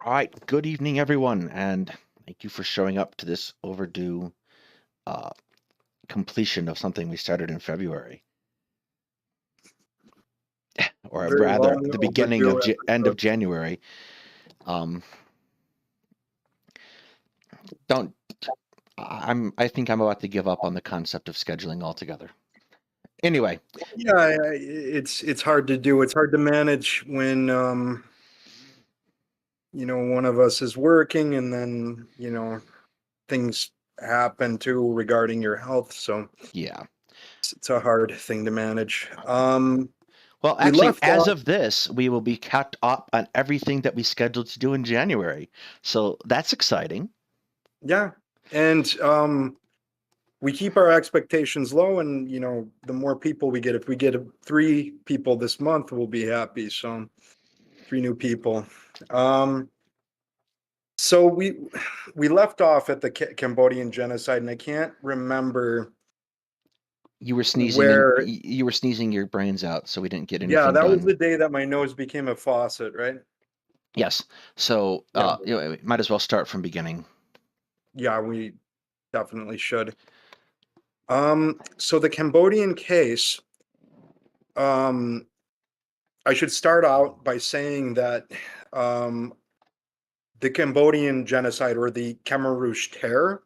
All right, good evening, everyone, and thank you for showing up to this overdue uh, completion of something we started in February, or Very rather, long the beginning of overdue end of episode. January. Um, don't I think I'm about to give up on the concept of scheduling altogether. Anyway, Yeah, it's hard to do. It's hard to manage when one of us is working and then things happen too regarding your health. So yeah. it's a hard thing to manage. Well, We actually, left as off. of this, we will be caught up on everything that we scheduled to do in January, so that's exciting. Yeah, and we keep our expectations low, and the more people we get, if we get 3 people this month, we'll be happy. So 3 new people. So we left off at the Cambodian genocide, and I can't remember You were sneezing and where. you were sneezing your brains out, so we didn't get Yeah, anything that was done. the day that my nose became a faucet, right? Yes. So, Yeah, might as well start from beginning. yeah, we definitely should. So the Cambodian case, um, I should start out by saying that um, the Cambodian genocide, or the Khmer Rouge terror,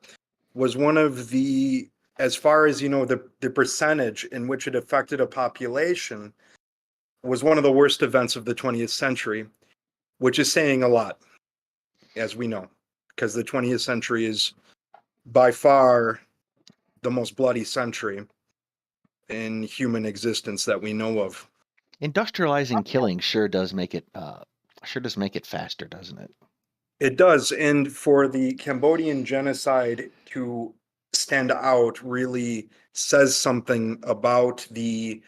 was one of the, as far as the percentage in which it affected a population, was one of the worst events of the 20th century, which is saying a lot, as we know, because the 20th century is by far the most bloody century in human existence that we know of. Industrializing killing sure does make it faster, doesn't it? It does, and for the Cambodian genocide to stand out really says something about the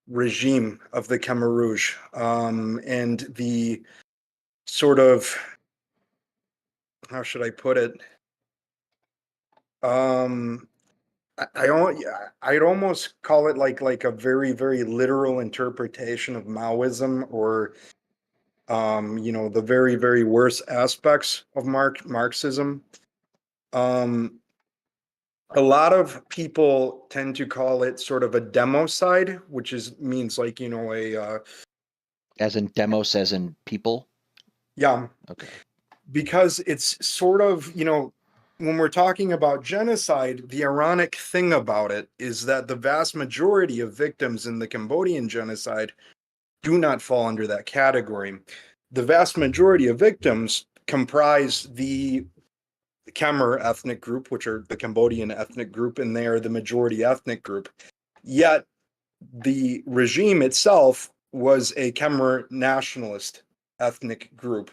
regime of the Khmer Rouge, and the sort of, how should I put it? Um, I'd almost call it like a very, very literal interpretation of Maoism, or the very, very worst aspects of Marxism. Um, a lot of people tend to call it sort of a democide, which means like a As in demos, as in people. yeah, Okay. because it's sort of, when we're talking about genocide, the ironic thing about it is that the vast majority of victims in the Cambodian genocide do not fall under that category. The vast majority of victims comprise the Khmer ethnic group, which are the Cambodian ethnic group, and they are the majority ethnic group. Yet the regime itself was a Khmer nationalist ethnic group.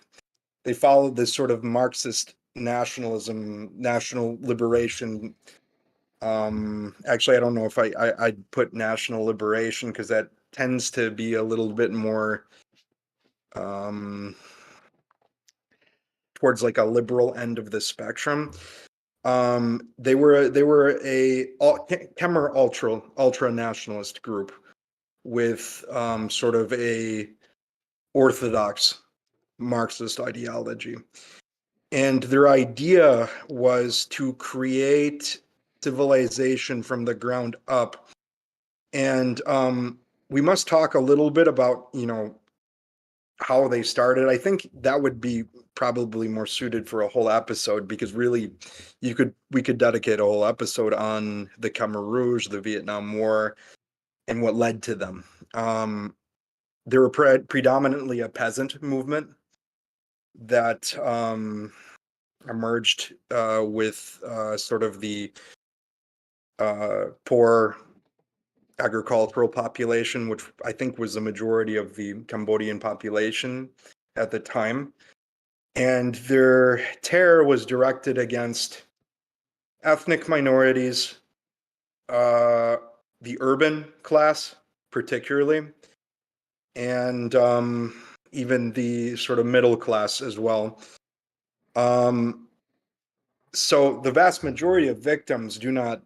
They followed this sort of Marxist nationalism, national liberation. Actually, I don't know if I'd put national liberation, because that tends to be a little bit more towards like a liberal end of the spectrum. They were a Khmer ultra nationalist group with sort of a orthodox Marxist ideology. And their idea was to create civilization from the ground up. And we must talk a little bit about, how they started. I think that would be probably more suited for a whole episode, because really we could dedicate a whole episode on the Khmer Rouge, the Vietnam War, and what led to them. They were predominantly a peasant movement that emerged with sort of the poor agricultural population, which I think was the majority of the Cambodian population at the time. And their terror was directed against ethnic minorities, the urban class particularly, and even the sort of middle class as well. So the vast majority of victims do not,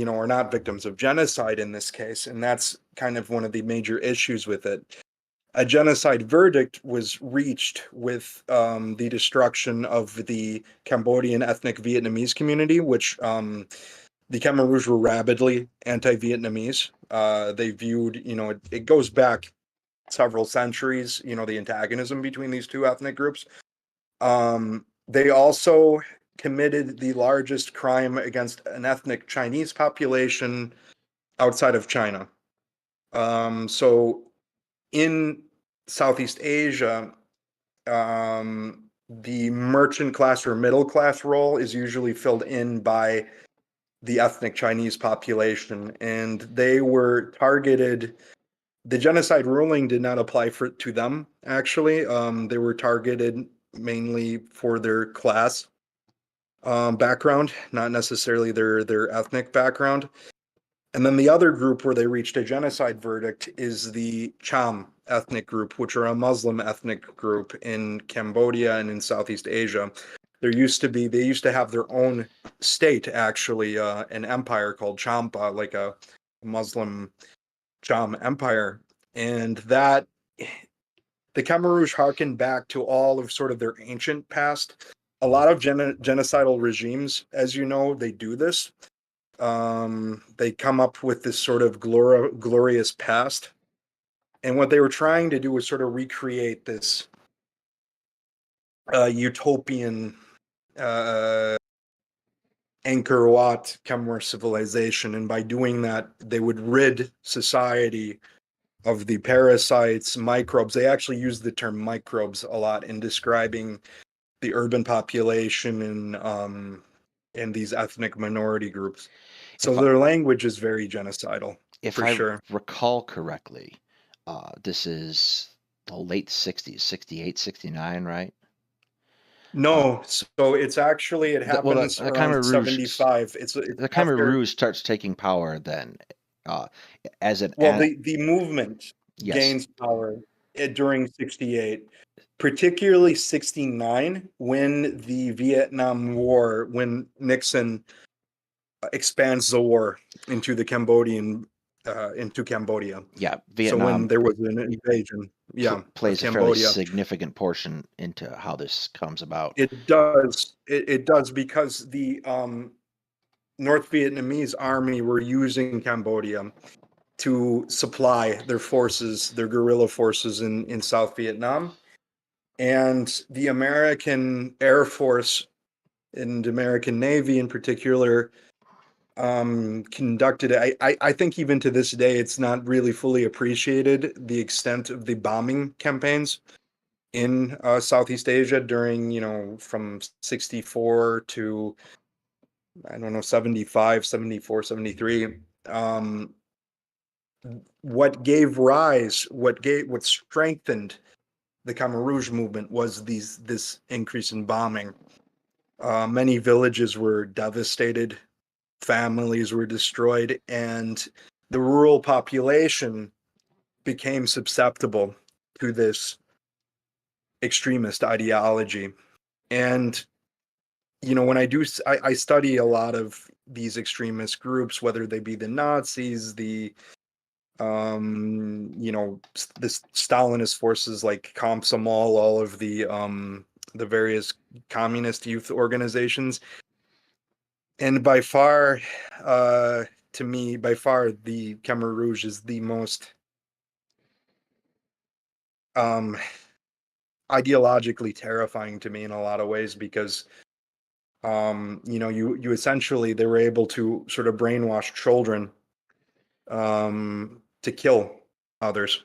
are not victims of genocide in this case, and that's kind of one of the major issues with it. a genocide verdict was reached with the destruction of the Cambodian ethnic Vietnamese community, which the Khmer Rouge were rabidly anti-Vietnamese. They viewed, it goes back several centuries, the antagonism between these two ethnic groups. They also committed the largest crime against an ethnic Chinese population outside of China. So in Southeast Asia, the merchant class or middle class role is usually filled in by the ethnic Chinese population, and they were targeted. The genocide ruling did not apply to them, actually. They were targeted mainly for their class background, not necessarily their ethnic background. And then the other group where they reached a genocide verdict is the Cham ethnic group, which are a Muslim ethnic group in Cambodia and in Southeast Asia. They used to have their own state, actually, an empire called Champa, like a Muslim Cham empire. And that the Khmer Rouge harkened back to all of sort of their ancient past. A lot of genocidal regimes, as you know, they do this. They come up with this sort of glorious past. And what they were trying to do was sort of recreate this utopian Angkor Wat Khmer civilization. And by doing that, they would rid society of the parasites, microbes. They actually use the term microbes a lot in describing the urban population and these ethnic minority groups. So If their language is very genocidal, if for I sure. recall correctly, this is the late 60s, 68, 69, right? Uh, No, so it's actually it happens the around Khmer Rouge, 75. It's the Khmer after, Rouge starts taking power then, uh, as an well, the movement yes, gains power during 68, particularly 69 when the Vietnam War, when Nixon expands the war into the Cambodian into Cambodia. yeah, So when Vietnam there was an invasion, yeah, of plays a fairly Cambodia. significant portion into how this comes about. It does. It does because the North Vietnamese army were using Cambodia to supply their forces, their guerrilla forces in South Vietnam. And the American Air Force and American Navy in particular conducted it. I think even to this day, it's not really fully appreciated the extent of the bombing campaigns in Southeast Asia during, from 64 to, I don't know, 75, 74, 73. What strengthened the Khmer Rouge movement was this increase in bombing. Many villages were devastated, families were destroyed, and the rural population became susceptible to this extremist ideology. And when I study a lot of these extremist groups, whether they be the Nazis, the this Stalinist forces like Komsomol, all of the various communist youth organizations. And by far, to me, by far, the Khmer Rouge is the most um, ideologically terrifying to me in a lot of ways because, you essentially, they were able to sort of brainwash children to kill others.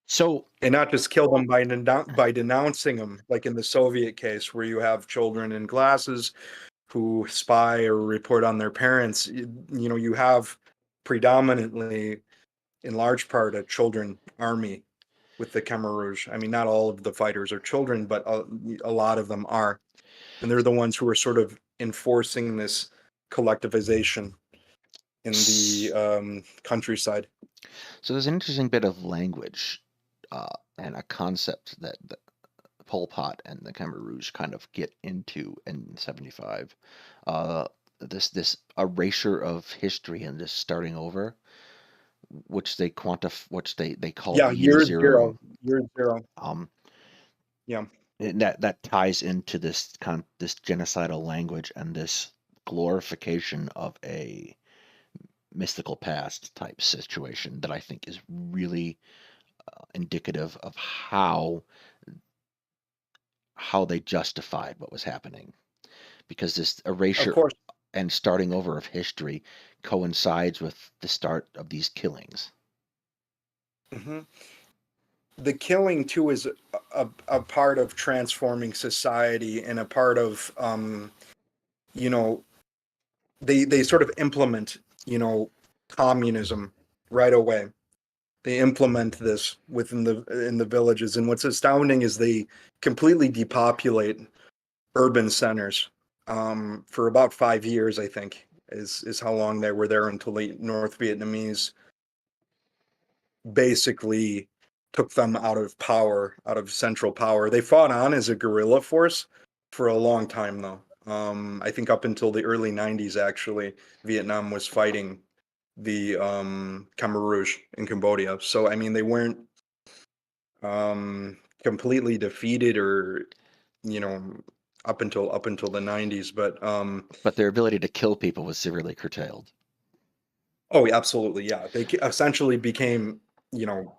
So And not just kill them by denouncing them, like in the Soviet case, where you have children in classes who spy or report on their parents. You have predominantly, in large part, a children army with the Khmer Rouge. I mean, not all of the fighters are children, but a lot of them are, and they're the ones who are sort of enforcing this collectivization in the countryside. So there's an interesting bit of language and a concept that the Pol Pot and the Khmer Rouge kind of get into in '75. Uh, this erasure of history and just starting over. which they called Yeah, year zero. year zero. Um, Yeah, and that ties into this genocidal language and this glorification of a mystical past type situation that I think is really indicative of how they justified what was happening, because this of erasure course. and starting over of history coincides with the start of these killings. Hmm. The killing too is a part of transforming society and a part of you know they sort of implement communism right away. They implement this within the in the villages, and what's astounding is they completely depopulate urban centers for about 5 years, I think, is how long they were there until the North Vietnamese basically took them out of power, out of central power. They fought on as a guerrilla force for a long time, though. I think up until the early 90s, actually, Vietnam was fighting the Khmer Rouge in Cambodia. So, I mean, they weren't completely defeated or, you know, up until the 90s. But But their ability to kill people was severely curtailed. oh, absolutely, yeah. They essentially became, you know,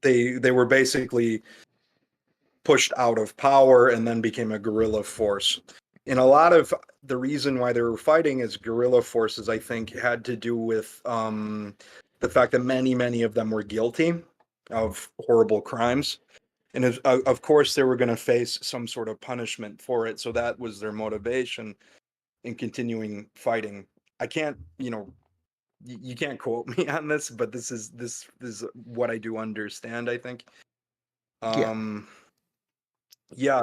they were basically pushed out of power and then became a guerrilla force. And a lot of the reason why they were fighting as guerrilla forces, I think, had to do with the fact that many of them were guilty of horrible crimes. And of course, they were going to face some sort of punishment for it. So that was their motivation in continuing fighting. I can't, you can't quote me on this, but this is what I do understand, I think. Yeah, Um, yeah.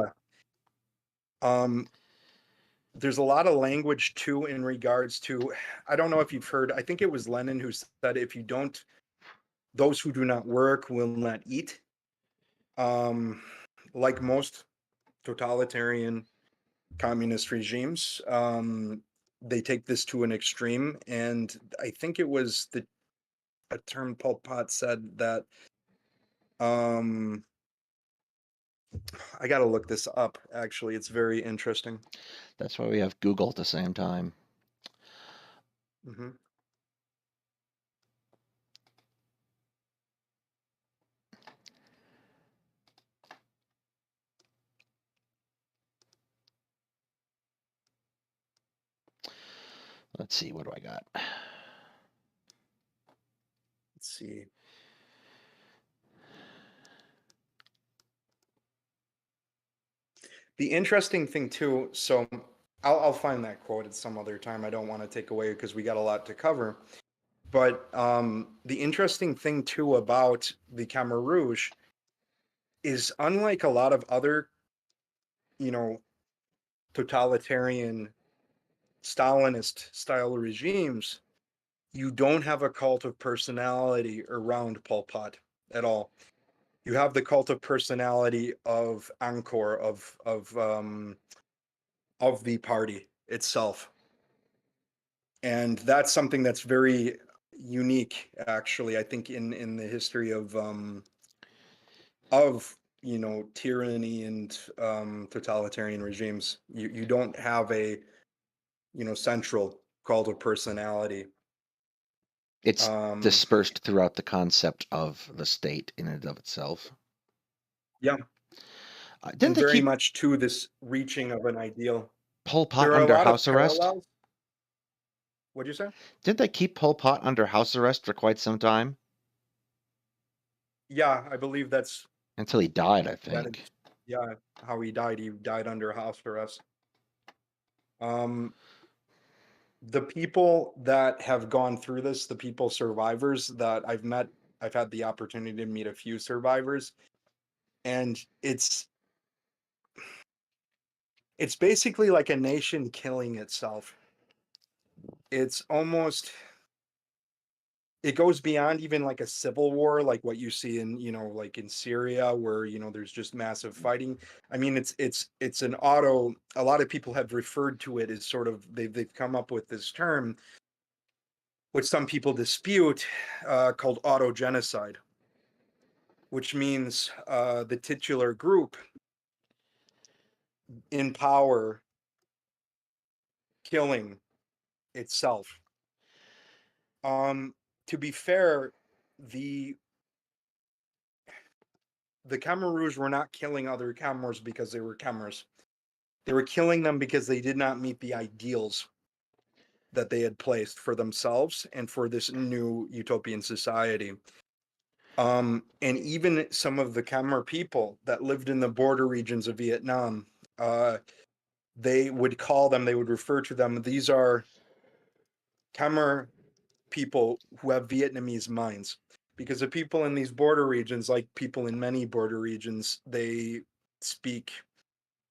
Um, there's a lot of language too in regards to, I don't know if you've heard, I think it was Lenin who said, if you don't, those who do not work will not eat. Um, like most totalitarian communist regimes, they take this to an extreme. And I think it was a term Pol Pot said that, um, I got to look this up. Actually, it's very interesting. that's why we have Google at the same time. Hmm. Let's see, what do I got? Let's see. The interesting thing too, so I'll find that quote at some other time. I don't want to take away because we got a lot to cover. But the interesting thing too about the Khmer Rouge is, unlike a lot of other, you know, totalitarian Stalinist style regimes, you don't have a cult of personality around Pol Pot at all. You have the cult of personality of Angkor, of the party itself. And that's something that's very unique, actually, I think, in the history of tyranny and totalitarian regimes. You don't have a central cult of personality. It's um dispersed throughout the concept of the state in and of itself. yeah, Didn't and they very keep much to this reaching of an ideal. Pol Pot There are a under lot of house arrest? parallels. What'd you say? Didn't they keep Pol Pot under house arrest for quite some time? Yeah, I believe Until he died, I that think. is, yeah, how he died under house arrest. um the people that have gone through this, the people survivors that I've met, I've had the opportunity to meet a few survivors, and it's basically like a nation killing itself. It's almost, it goes beyond even like a civil war, like what you see in, like in Syria, where there's just massive fighting. I mean, it's an auto, a lot of people have referred to it as sort of, they've come up with this term what some people dispute, called autogenocide, which means the titular group in power killing itself. To be fair, the Khmer Rouge were not killing other Khmers because they were Khmers. They were killing them because they did not meet the ideals that they had placed for themselves and for this new utopian society. And even some of the Khmer people that lived in the border regions of Vietnam, they would refer to them, these are Khmer people who have Vietnamese minds. Because the people in these border regions, like people in many border regions, they speak,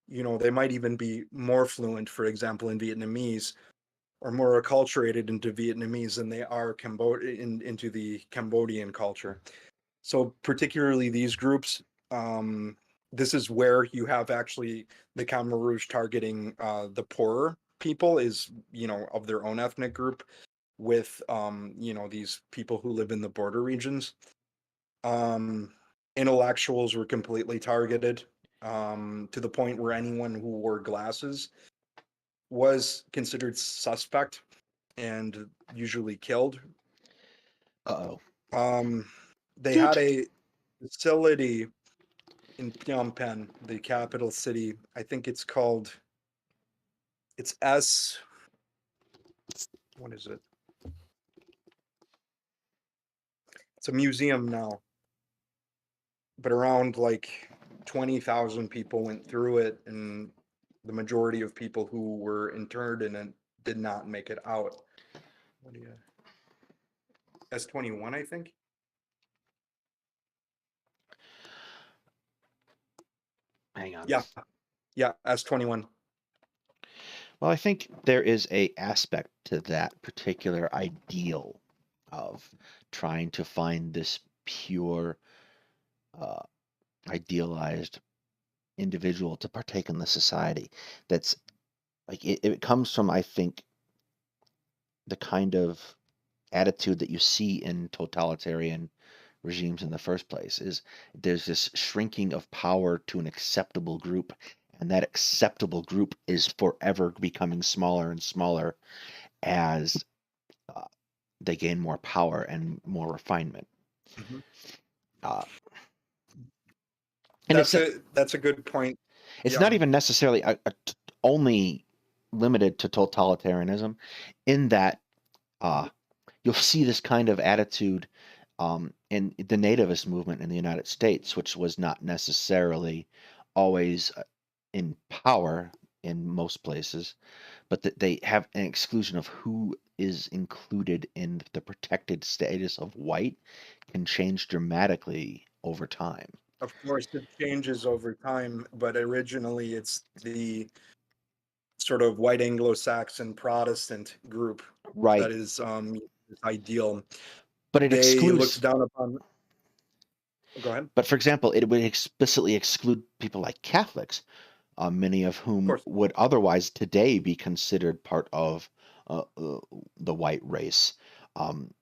they might even be more fluent, for example, in Vietnamese, or more acculturated into Vietnamese than they are into the Cambodian culture. So particularly these groups, this is where you have actually the Khmer Rouge targeting the poorer people, is, of their own ethnic group, with these people who live in the border regions. Intellectuals were completely targeted, to the point where anyone who wore glasses was considered suspect and usually killed. Uh-oh. They Toot. had a facility in Phnom Penh, the capital city. I think it's called, it's S, what is it? It's a museum now, but around like 20,000 people went through it, and the majority of people who were interned in it did not make it out. What do you, S21, I think? Hang on. Yeah, S21. Well, I think there is a aspect to that particular ideal of trying to find this pure, uh, idealized individual to partake in the society. That's like it comes from, I think, the kind of attitude that you see in totalitarian regimes in the first place. Is there's this shrinking of power to an acceptable group, and that acceptable group is forever becoming smaller and smaller as uh, they gain more power and more refinement. Mhm. Uh, and That's a good point. it's Yeah. not even necessarily only limited to totalitarianism, in that uh, you'll see this kind of attitude in the nativist movement in the United States, which was not necessarily always in power in most places, but that they have an exclusion of who is included in the protected status of white can change dramatically over time. Of course, it changes over time, but originally it's the sort of white Anglo-Saxon Protestant group that Right. is ideal. But it They looked excludes, down upon. Go ahead. but for example, it would explicitly exclude people like Catholics, many of Of whom course. would otherwise today be considered part of the white race. Um,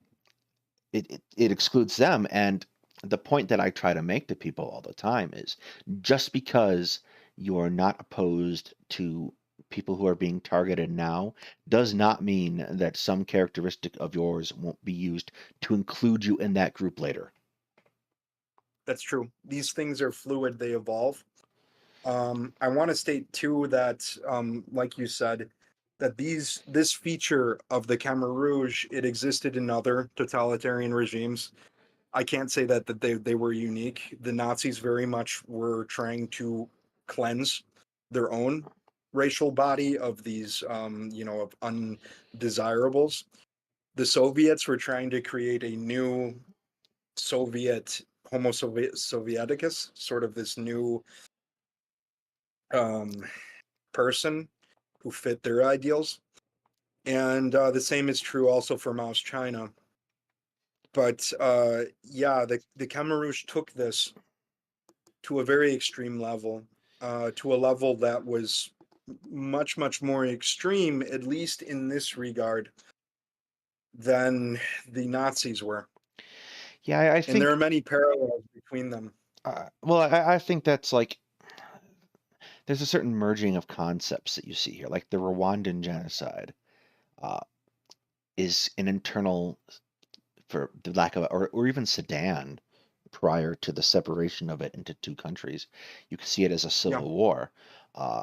it excludes them. And the point that I try to make to people all the time is, just because you are not opposed to people who are being targeted now does not mean that some characteristic of yours won't be used to include you in that group later. That's true. These things are fluid, they evolve. I want to state too that, like you said, that this feature of the Khmer Rouge, it existed in other totalitarian regimes. I can't say that they were unique. The Nazis very much were trying to cleanse their own racial body of these, of undesirables. The Soviets were trying to create a new Soviet Homo Sovieticus, sort of this new um, person who fit their ideals. And the same is true also for Mao's China. But yeah, the Khmer Rouge took this to a very extreme level, to a level that was much, much more extreme, at least in this regard. than the Nazis were. Yeah, I And there are think. many parallels between them. Well, I think that's like there's a certain merging of concepts that you see here, like the Rwandan genocide uh, is an internal, for the lack of, or even Sudan prior to the separation of it into two countries. You can see it as a Yeah. civil war. Uh,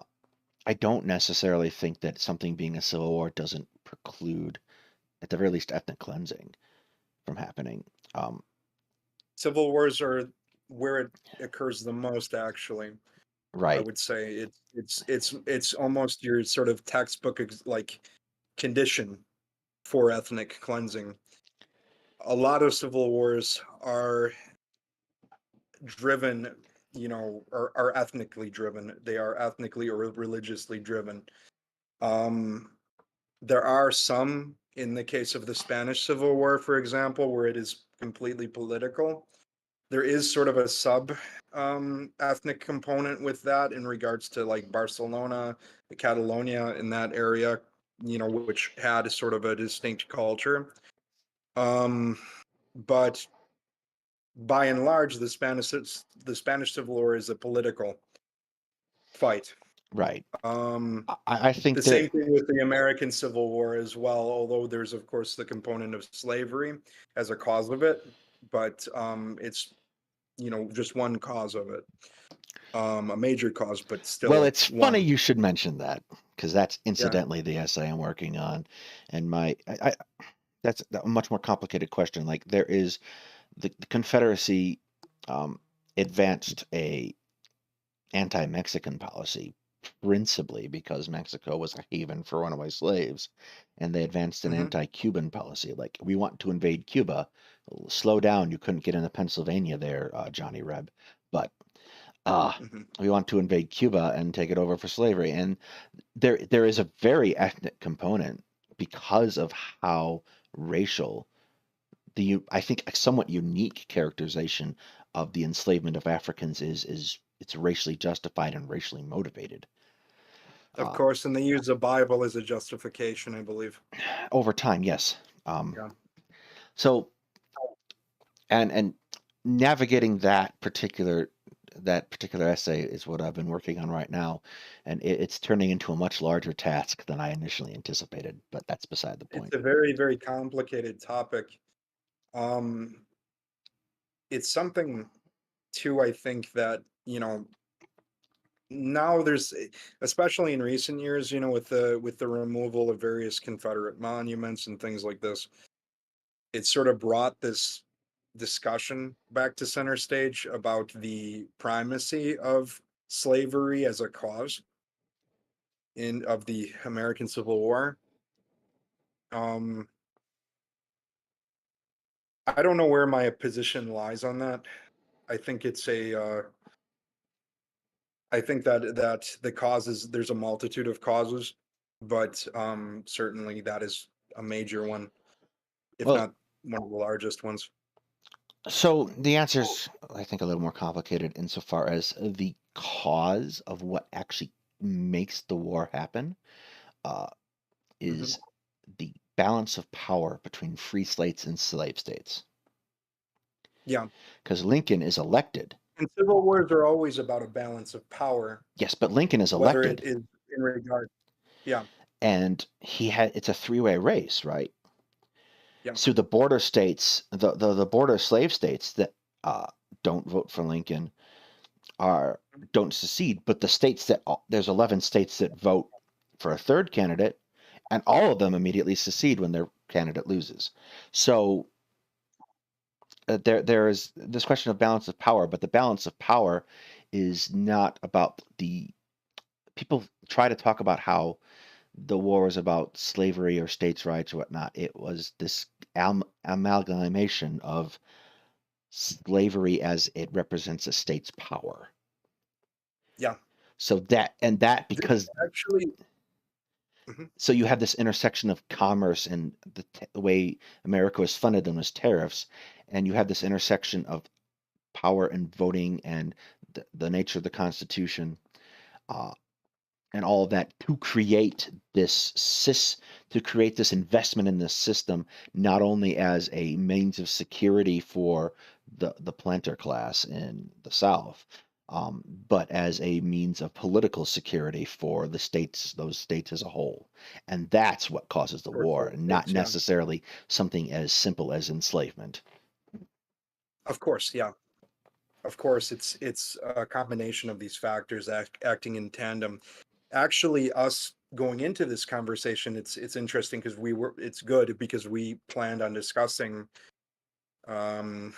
I don't necessarily think that something being a civil war doesn't preclude, at the very least, ethnic cleansing from happening. Um, Civil wars are where it occurs the most, actually. I right, would say it's almost your sort of textbook like condition for ethnic cleansing. A lot of civil wars are driven, are ethnically driven. They are ethnically or religiously driven. Um, there are some, in the case of the Spanish Civil War, for example, where it is completely political. There is sort of a sub ethnic component with that in regards to like Barcelona, Catalonia in that area, which had a sort of a distinct culture. Um, but by and large, the Spanish Civil War is a political fight. right. Um, I the think that, same thing with the American Civil War as well, although there's of course the component of slavery as a cause of it, but it's just one cause of it, a major cause, but well, still it's funny one. you should mention that because that's Yeah. incidentally the essay I'm working on, and that's a much more complicated question. Like there is the Confederacy um, advanced a anti-Mexican policy principally because Mexico was a haven for runaway slaves, and they advanced an Hmm. anti-Cuban policy. Like we want to invade Cuba, slow down. You couldn't get into Pennsylvania there, Johnny Reb, but uh, Hmm. we want to invade Cuba and take it over for slavery. And there is a very ethnic component because of how racial I think a somewhat unique characterization of the enslavement of Africans is it's racially justified and racially motivated. Of Uh, course, and they use the Bible as a justification, I believe. Over time, yes. Yeah. So and navigating that particular essay is what I've been working on right now, and it's turning into a much larger task than I initially anticipated. But that's beside the It's point. a very, very complicated topic. Um, it's something too, I think that, now there's especially in recent years, with the removal of various Confederate monuments and things like this, it sort of brought this discussion back to center stage about the primacy of slavery as a cause in of the American Civil War. Um, I don't know where my position lies on that. I think it's I think that the causes there's a multitude of causes, but certainly that is a major one, if Well, not one of the largest ones. so the answer is, I think, a little more complicated insofar as the cause of what actually makes the war happen uh, Mhm. is the balance of power between free states and slave states. Yeah, Because Lincoln is elected. and civil wars are always about a balance of power, Yes, but Lincoln is whether it elected, is in regard. Yeah, and it's a three-way race, right? yeah. So the border states, the border slave states that uh, don't vote for Lincoln are don't secede, but the states that there's 11 states that vote for a third candidate, and all of them immediately secede when their candidate loses. So there is this question of balance of power, but the balance of power is not about the people try to talk about how the war was about slavery or states' rights or whatnot. It was this amalgamation of slavery as it represents a state's power. Yeah. So that This because actually, mhm, so you have this intersection of commerce and the way America was funded and was tariffs, and you have this intersection of power and voting and the nature of the Constitution. Uh, and all of that to create to create this investment in this system, not only as a means of security for the planter class in the South, but as a means of political security for those states as a whole. And that's what causes the For war, the and not states, yeah. necessarily something as simple as enslavement. Of course, yeah. Of course, it's a combination of these factors acting in tandem. Actually, us going into this conversation, it's interesting because it's good because we planned on discussing um,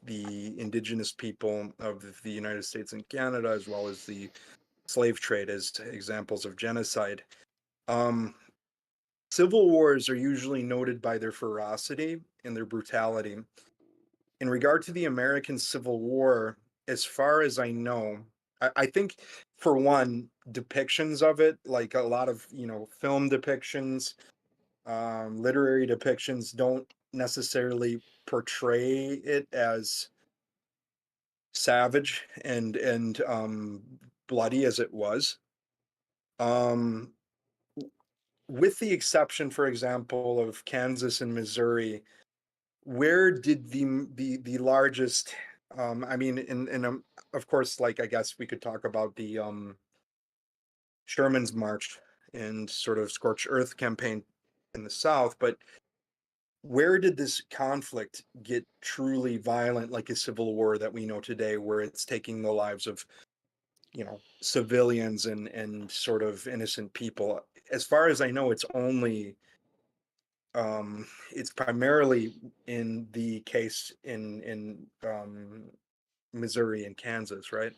the indigenous people of the United States and Canada, as well as the slave trade as examples of genocide. Um, Civil wars are usually noted by their ferocity and their brutality. In regard to the American Civil War, as far as I know, I think for one, depictions of it, like a lot of film depictions, literary depictions, don't necessarily portray it as savage and bloody as it was. Um, with the exception, for example, of Kansas and Missouri, where did the largest I mean in of course, like, I guess we could talk about the Sherman's march and sort of scorched earth campaign in the South, but where did this conflict get truly violent, like a civil war that we know today, where it's taking the lives of civilians and sort of innocent people? As far as I know, it's primarily in the case in Missouri and Kansas, right?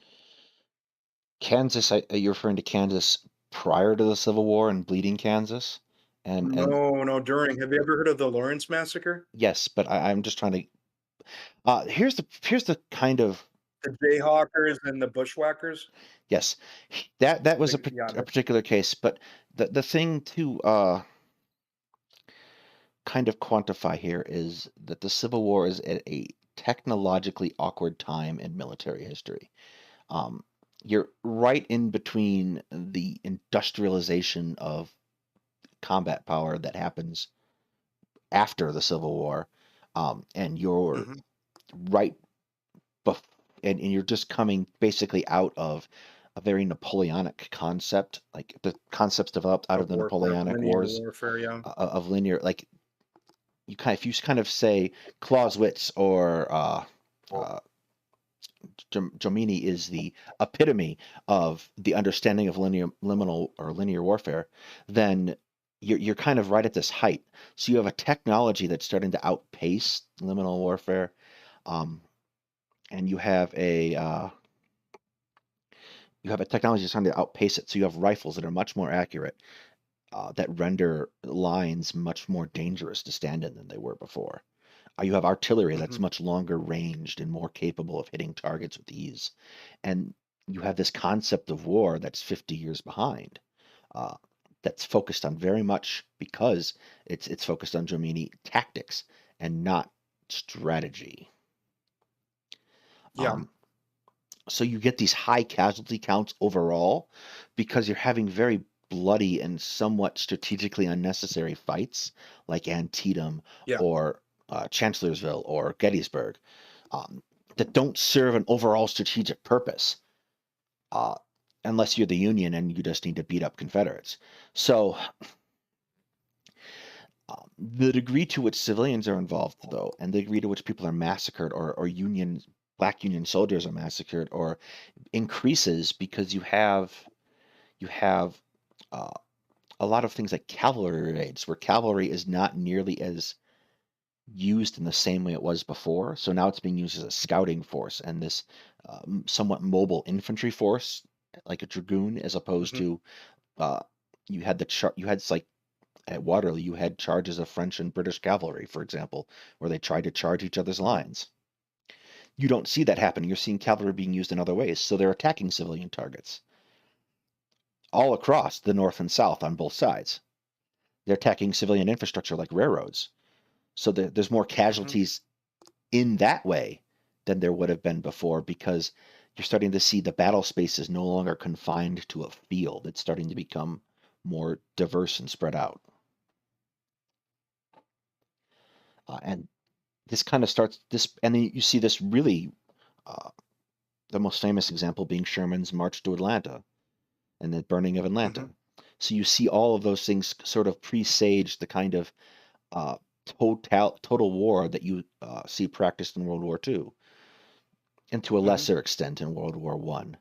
Kansas, you're referring to Kansas prior to the Civil War and Bleeding Kansas? And No, no, during. Have you ever heard of the Lawrence Massacre? yes, but I'm just trying to. Here's the kind of The Jayhawkers and the Bushwhackers? yes, that was Yeah, a particular case, but the thing to kind of quantify here is that the Civil War is at a technologically awkward time in military history. Um, you're right in between the industrialization of combat power that happens after the Civil War, and you're mhm, right bef- and you're just coming basically out of a very Napoleonic concept, like the concepts developed out of of the warfare, Napoleonic linear Wars warfare, yeah. of linear, like if you kind of say Clausewitz or uh, Jomini is the epitome of the understanding of linear warfare, then you're kind of right at this height. So you have a technology that's starting to outpace liminal warfare, um, and you have a technology that's trying to outpace it. So you have rifles that are much more accurate, that render lines much more dangerous to stand in than they were before. You have artillery that's Mhm. much longer ranged and more capable of hitting targets with ease. And you have this concept of war that's 50 years behind. Uh, that's focused on very much because it's focused on Jomini tactics and not strategy. Yeah, Um, so you get these high casualty counts overall because you're having very bloody and somewhat strategically unnecessary fights like Antietam yeah, or Chancellorsville or Gettysburg, um, that don't serve an overall strategic purpose, uh, unless you're the Union and you just need to beat up Confederates. So the degree to which civilians are involved, though, and the degree to which people are massacred or black Union soldiers are massacred or increases because you have uh, a lot of things like cavalry raids, where cavalry is not nearly as used in the same way it was before. So now it's being used as a scouting force and this somewhat mobile infantry force, like a dragoon, as opposed mhm, to uh, you had like at Waterloo, you had charges of French and British cavalry, for example, where they tried to charge each other's mhm. lines. You don't see that happening. You're seeing cavalry being used in other ways, so they're attacking civilian targets all across the north and south on both sides. They're attacking civilian infrastructure like railroads. So there's more Mhm. casualties in that way than there would have been before because you're starting to see the battle space is no longer confined to a field. It's starting to become more diverse and spread out. And this kind of starts this, and then you see this really, uh, the most famous example being Sherman's march to Atlanta and the burning of Atlanta. Hmm. So you see all of those things sort of presage the kind of uh, total war that you see practiced in World War II, and to a Hmm. lesser extent in World War One.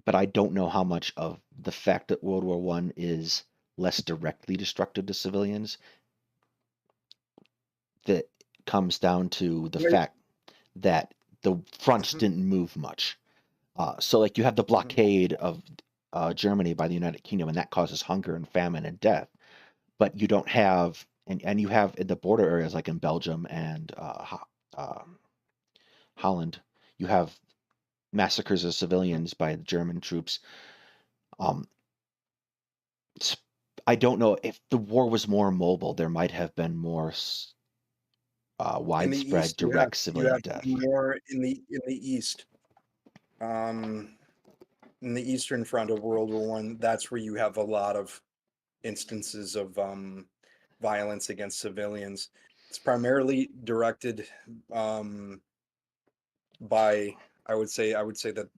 But I don't know how much of the fact that World War One is less directly destructive to civilians that comes down to the fact that the fronts Hmm. didn't move much. So, like, you have the Hmm. blockade of Germany by the United Kingdom, and that causes hunger and famine and death. But you don't have, and you have in the border areas like in Belgium and uh, Holland, you have massacres of civilians by the German troops. Um, I don't know if the war was more mobile, there might have been more In the widespread east, direct you civilian have death. more in the east. Um, in the Eastern Front of World War One, that's where you have a lot of instances of violence against civilians. It's primarily directed um, by, I would say that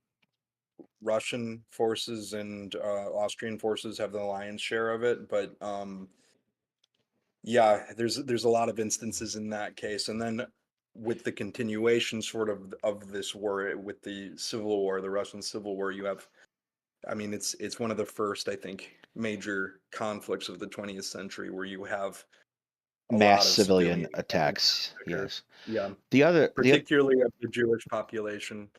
Russian forces and Austrian forces have the lion's share of it, but yeah, there's a lot of instances in that case, and then with the continuation sort of this war with the Civil War, the Russian Civil War, you have, I mean, it's one of the first, I think, major conflicts of the 20th century where you have a Mass lot of civilian civilian attacks, massacre. yes. Yeah, The other particularly of the Jewish population,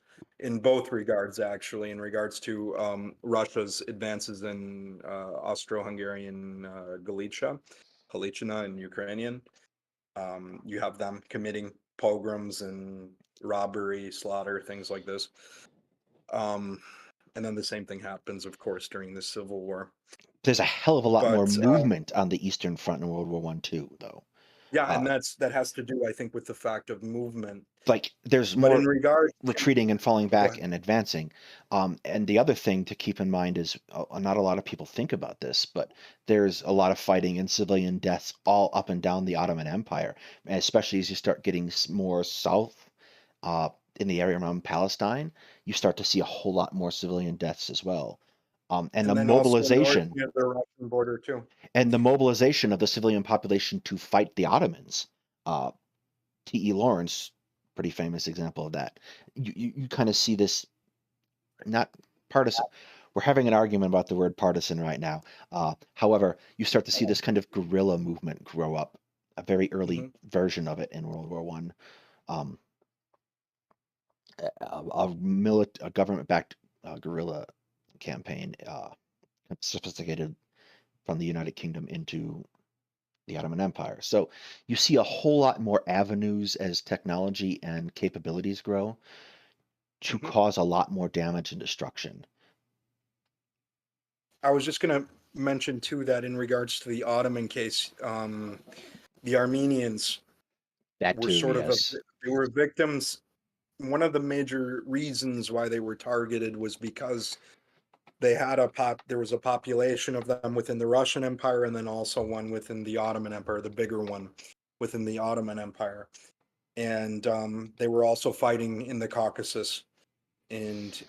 in both regards, actually, in regards to Russia's advances in Austro-Hungarian Galicia, Halychina, and Ukrainian. You have them committing pogroms and robbery, slaughter, things like this. Um, and then the same thing happens, of course, during the Civil War. there's a hell of a lot more But movement on the Eastern Front in World War One too, though. yeah, and Uh, that has to do, I think, with the fact of movement. like there's But in more regard to, retreating and falling go back ahead. and advancing. And the other thing to keep in mind is not a lot of people think about this, but there's a lot of fighting and civilian deaths all up and down the Ottoman Empire, and especially as you start getting more south uh, in the area around Palestine, you start to see a whole lot more civilian deaths as well. And the And then also north mobilization near the Russian border too. of the civilian population to fight the Ottomans. Uh, T.E. Lawrence, pretty famous example of that. You kind of see this not partisan. We're having an argument about the word partisan right now. However, you start to see this kind of guerrilla movement grow up, a very early Hmm. version of it in World War One. Um, a government-backed guerrilla campaign, sophisticated from the United Kingdom into the Ottoman Empire. So you see a whole lot more avenues as technology and capabilities grow to Hmm. cause a lot more damage and destruction. I was just going to mention too that in regards to the Ottoman case, the Armenians That were too, sort of yes. they were victims. One of the major reasons why they were targeted was because they had there was a population of them within the Russian Empire, and then also one within the Ottoman Empire, the bigger one within the Ottoman Empire. And they were also fighting in the Caucasus and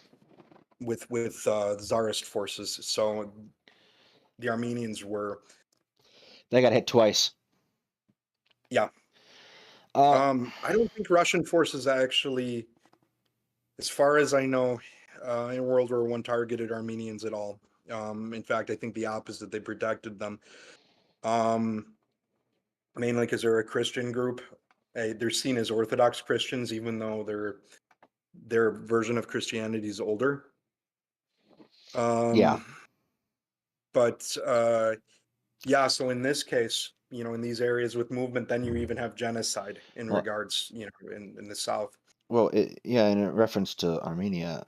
with Tsarist forces. So the Armenians were, They got hit twice. yeah. Uh, I don't think Russian forces actually, as far as I know, in World War One targeted Armenians at all. In fact, I think the opposite. They protected them, um, mainly because they're a Christian group. They're seen as Orthodox Christians, even though their version of Christianity is older. yeah. Um, but yeah, so in this case, in these areas with movement, then you even have genocide in Well, regards, in the south. yeah. In reference to Armenia,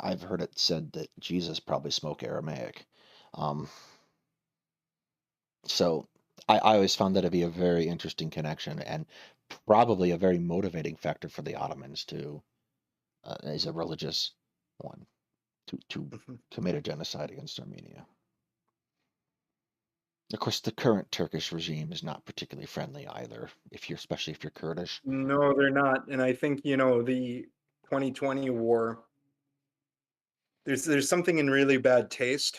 I've heard it said that Jesus probably spoke Aramaic. Um, so I always found that to be a very interesting connection and probably a very motivating factor for the Ottomans too. is a religious one to Mhm. commit a genocide against Armenia. Of course, the current Turkish regime is not particularly friendly either, especially if you're Kurdish. No, they're not. And I think, the 2020 war, there's something in really bad taste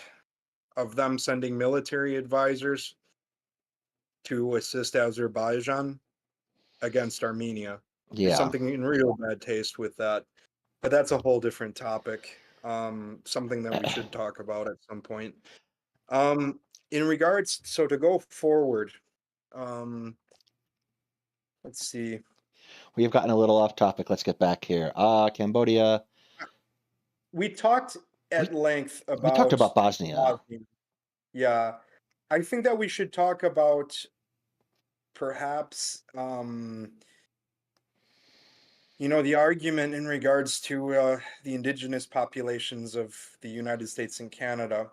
of them sending military advisors to assist Azerbaijan against Armenia. There's Yeah. something in real bad taste with that. But that's a whole different topic. Something that we should talk about at some point. Um, in regards, so to go forward, um, let's see. We have gotten a little off topic. Let's get back here. Cambodia. We talked We at length we talked about about Bosnia. Bosnia. Yeah, I think that we should talk about perhaps, the argument in regards to the indigenous populations of the United States and Canada.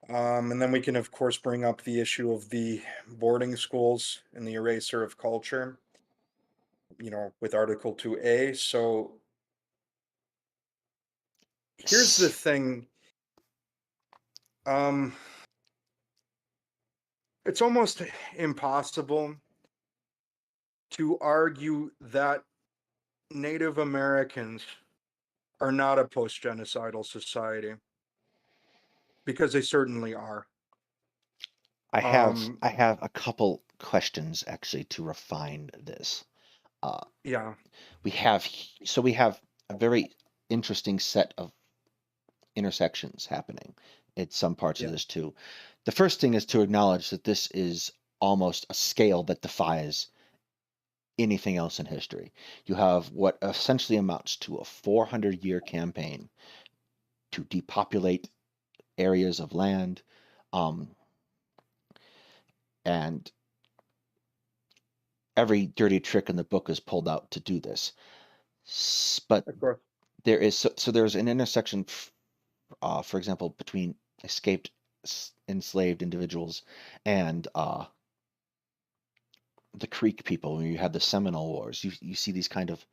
And then we can, of course, bring up the issue of the boarding schools and the eraser of culture, with Article 2A. So here's the thing. Um, it's almost impossible to argue that Native Americans are not a post genocidal society because they certainly are. Um, I have a couple questions actually to refine this. Uh, yeah, we have a very interesting set of intersections happening in some parts of yeah, this too. The first thing is to acknowledge that this is almost a scale that defies anything else in history. You have what essentially amounts to a 400-year campaign to depopulate areas of land, um, and every dirty trick in the book is pulled out to do this. But of course. there's an intersection, for example, between escaped enslaved individuals and the Creek people. When you had the Seminole Wars, you see these kind of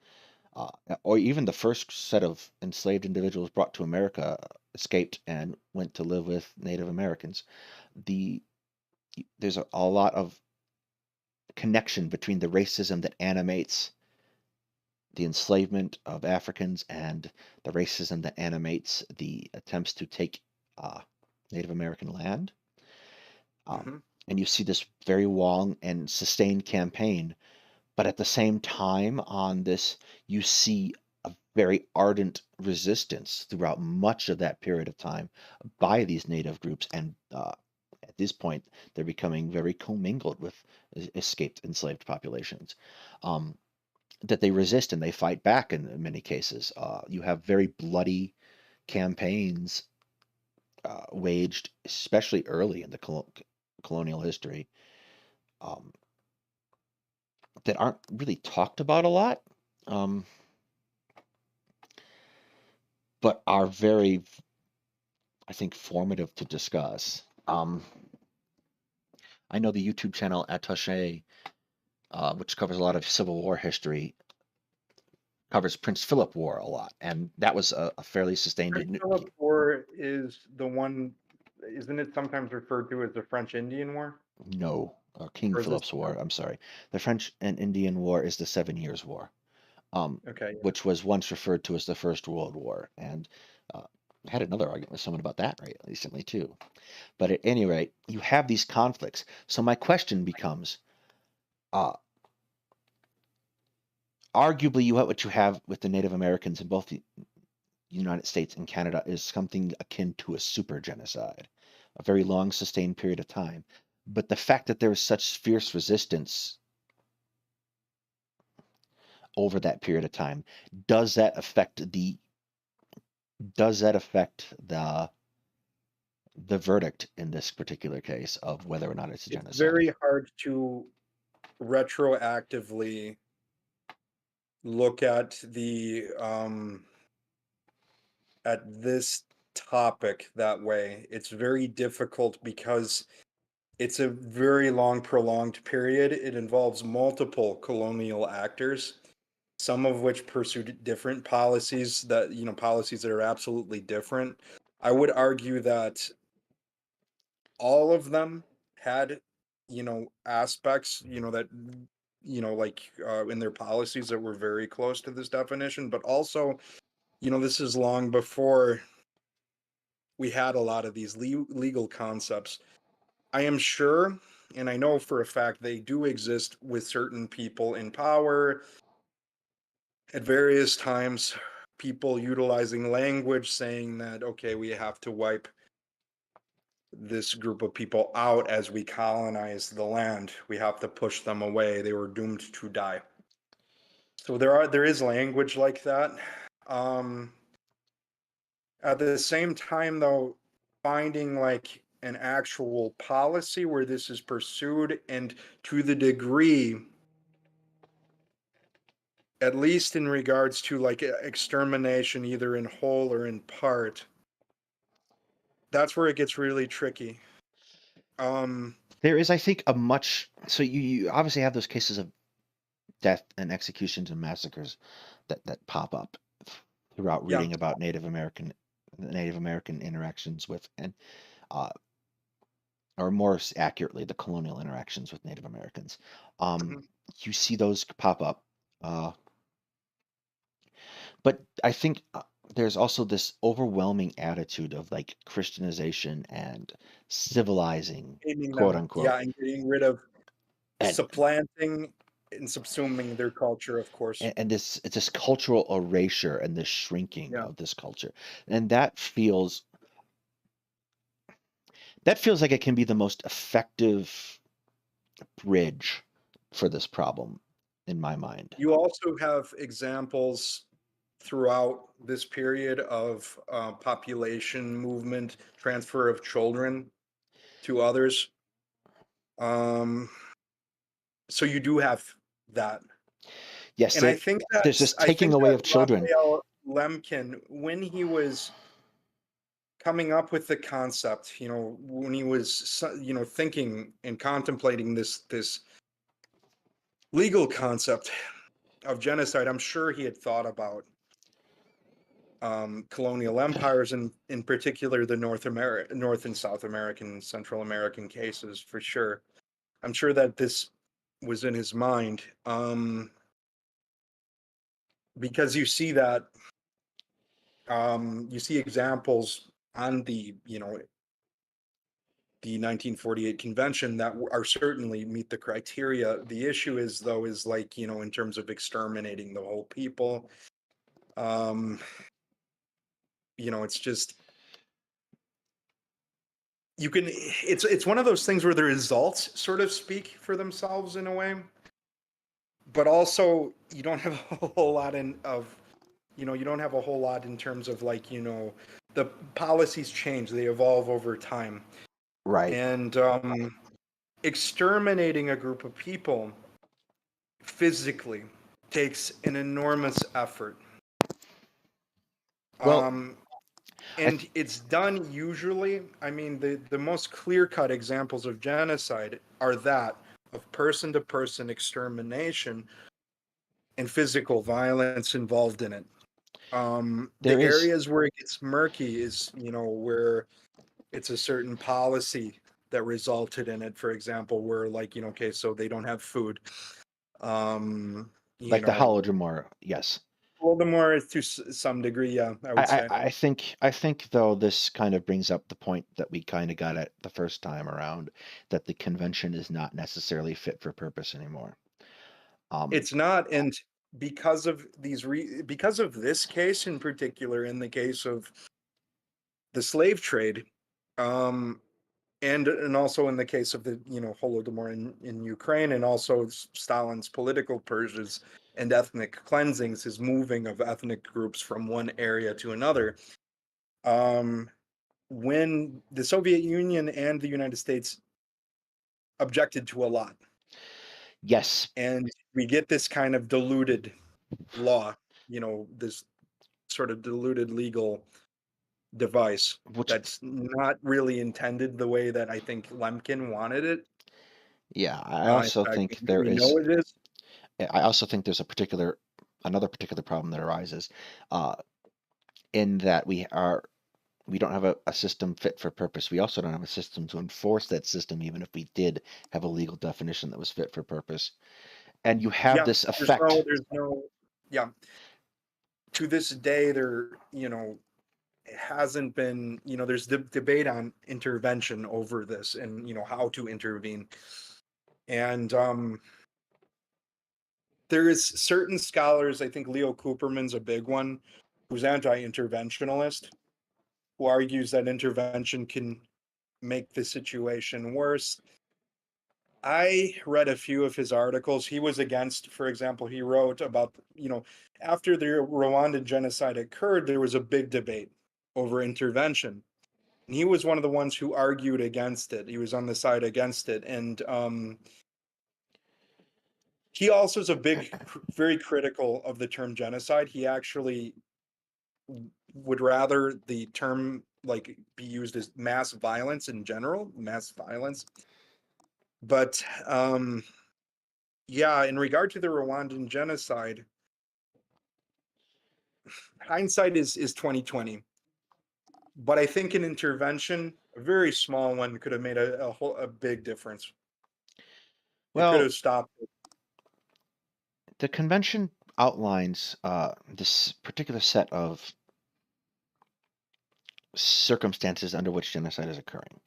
uh, or even the first set of enslaved individuals brought to America escaped and went to live with Native Americans. The There's a lot of connection between the racism that animates the enslavement of Africans and the racism that animates the attempts to take uh, Native American land. Um, Hmm. and you see this very long and sustained campaign, but at the same time, on this, you see a very ardent resistance throughout much of that period of time by these native groups. And at this point, they're becoming very commingled with escaped enslaved populations. Um, that they resist and they fight back in many cases. You have very bloody campaigns waged, especially early in the colonial history, um, that aren't really talked about a lot, um, but are very, I think, formative to discuss. I know the YouTube channel Attaché, which covers a lot of Civil War history, covers Prince Philip War a lot, and that was a fairly sustained. Prince Philip War is the one, isn't it sometimes referred to as the French Indian War? No, King Or is this Philip's War. I'm sorry. The French and Indian War is the Seven Years' War, okay? which was once referred to as the First World War. And I had another argument with someone about that right recently too. But at any rate, you have these conflicts. So my question becomes, uh, arguably, what you have with the Native Americans in both the United States and Canada is something akin to a super genocide, a very long, sustained period of time. But the fact that there is such fierce resistance over that period of time, does that affect the does that affect the verdict in this particular case of whether or not it's a It's genocide? very hard to retroactively look at this topic that way. It's very difficult because it's a very long, prolonged period. It involves multiple colonial actors. some of which pursued different policies that, policies that are absolutely different. I would argue that all of them had, aspects, that, like in their policies that were very close to this definition, but also, this is long before we had a lot of these legal concepts. I am sure, and I know for a fact they do exist with certain people in power at various times, people utilizing language saying that, okay, we have to wipe this group of people out as we colonize the land. We have to push them away. They were doomed to die. So there is language like that. Um, at the same time, though, finding like an actual policy where this is pursued, and to the degree, at least in regards to like extermination, either in whole or in part, that's where it gets really tricky. There is, I think, a much so you obviously have those cases of death and executions and massacres that pop up throughout Yeah. reading about Native American interactions with and uh, or more accurately, the colonial interactions with Native Americans. Um, Mhm. you see those pop up, uh, but I think there's also this overwhelming attitude of like Christianization and civilizing, Naming quote them, unquote, yeah, and getting rid of, and supplanting and subsuming their culture, of course. and this it's this cultural erasure and this shrinking Yeah. of this culture, and that feels like it can be the most effective bridge for this problem in my mind. You also have examples throughout this period of population movement, transfer of children to others. Um, so you do have that. Yes, And there's this I taking think away that of children. Raphael Lemkin, when he was coming up with the concept, when he was, thinking and contemplating this legal concept of genocide, I'm sure he had thought about colonial empires, and in particular the North and South American, Central American cases for sure. I'm sure that this was in his mind, because you see examples on the 1948 convention that are certainly meet the criteria. The issue is though is like, in terms of exterminating the whole people. Um, it's just, it's one of those things where the results sort of speak for themselves in a way, but also you don't have a whole lot you don't have a whole lot in terms of like, the policies change, they evolve over time. Right. And exterminating a group of people physically takes an enormous effort. Well, Um, I and it's done usually, I mean, the most clear cut examples of genocide are that of person to person extermination and physical violence involved in it. there The is areas where it gets murky is, where it's a certain policy that resulted in it. For example, where like, okay, so they don't have food. Um, you like the know, Holodomor, yes. Voldemort to some degree, yeah, I would say. I think though this kind of brings up the point that we kind of got at the first time around that the convention is not necessarily fit for purpose anymore. Um, It's not, and because of this case in particular, in the case of the slave trade, um, and also in the case of the Holodomor in Ukraine, and also Stalin's political purges and ethnic cleansings, his moving of ethnic groups from one area to another. Um, when the Soviet Union and the United States objected to a lot, yes, and we get this kind of diluted law, this sort of diluted legal device which that's not really intended the way that I think Lemkin wanted it. yeah, I In also fact, think we know it is. I also think there's a particular another particular problem that arises uh, in that we don't have a system fit for purpose. We also don't have a system to enforce that system, even if we did have a legal definition that was fit for purpose. And you have Yeah, this effect. there's no, yeah. To this day, it hasn't been, there's debate on intervention over this and, how to intervene. And there is certain scholars, I think Leo Cooperman's a big one, who's anti-interventionalist, who argues that intervention can make the situation worse. I read a few of his articles. He was against, for example, he wrote about, after the Rwandan genocide occurred, there was a big debate over intervention. And he was one of the ones who argued against it. He was on the side against it. And he also is very critical of the term genocide. He actually would rather the term like be used as mass violence in general, mass violence. But yeah, in regard to the Rwandan genocide, hindsight is 2020. But I think an intervention, a very small one, could have made a big difference. It could Well, have stopped it. the convention outlines this particular set of circumstances under which genocide is occurring.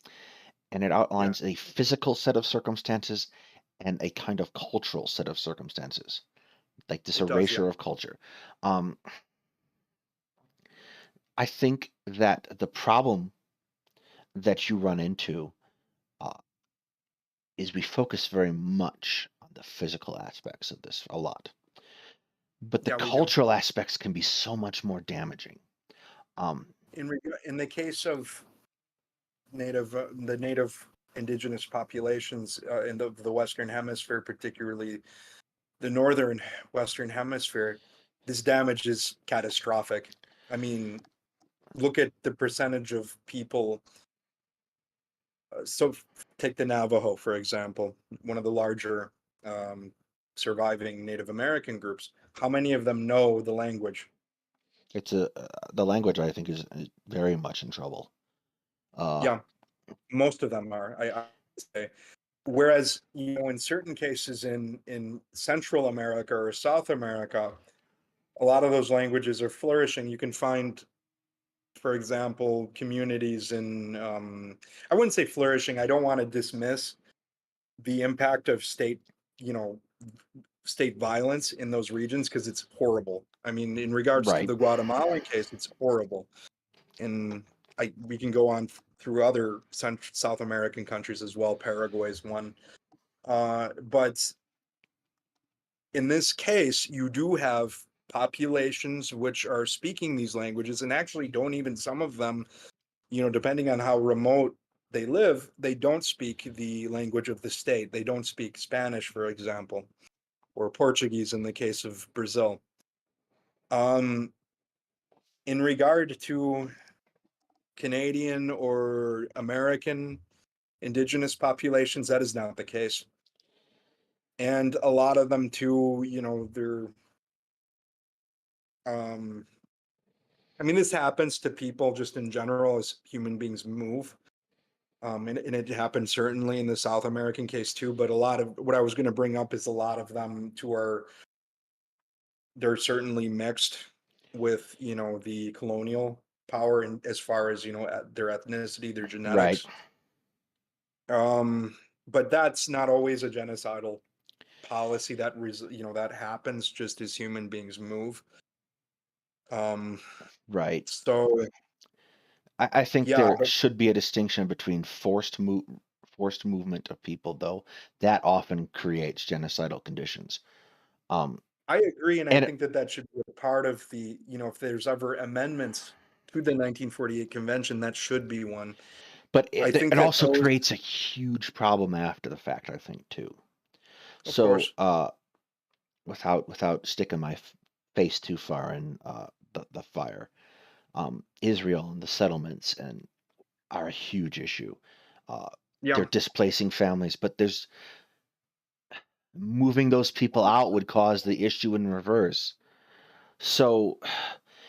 And it Yeah, outlines a physical set of circumstances and a kind of cultural set of circumstances, like this it does. Yeah, erasure of culture. Um, I think that the problem that you run into uh, is we focus very much on the physical aspects of this a lot, but the yeah, we do. cultural aspects can be so much more damaging. Um, In the case of the native indigenous populations in the Western Hemisphere, particularly the northern Western Hemisphere, this damage is catastrophic. I mean, look at the percentage of people. So, take the Navajo, for example, one of the larger um, surviving Native American groups. How many of them know the language? it's a the language I think is very much in trouble. Uh, Yeah, most of them are. I say. Whereas, in certain cases in Central America or South America, a lot of those languages are flourishing. You can find, for example, communities in, I wouldn't say flourishing. I don't want to dismiss the impact of you know, state violence in those regions because it's horrible. I mean, in regards to right. the Guatemalan case, it's horrible. And we can go on through other South American countries as well. Paraguay's one. But in this case, you do have populations which are speaking these languages and actually don't even, some of them, depending on how remote they live, they don't speak the language of the state. They don't speak Spanish, for example, or Portuguese in the case of Brazil. Um, in regard to Canadian or American indigenous populations, that is not the case. And a lot of them too, they're um I mean, this happens to people just in general as human beings move. And it happened certainly in the South American case too. But a lot of what I was going to bring up is a lot of them too they're certainly mixed with, the colonial power and as far as, their ethnicity, their Right. genetics. Um, but that's not always a genocidal policy that happens just as human beings move. Um, Right. so I think yeah, there but should be a distinction between forced movement of people, though. That often creates genocidal conditions. Um, I agree, and I and think that that should be a part of the, if there's ever amendments to the 1948 convention, that should be one. but I it think that also those, creates a huge problem after the fact, I think, too. of So, course, without sticking my face too far in the fire, Israel and the settlements and are a huge issue. Uh, they're yeah, displacing families, but there's moving those people out would cause the issue in reverse. So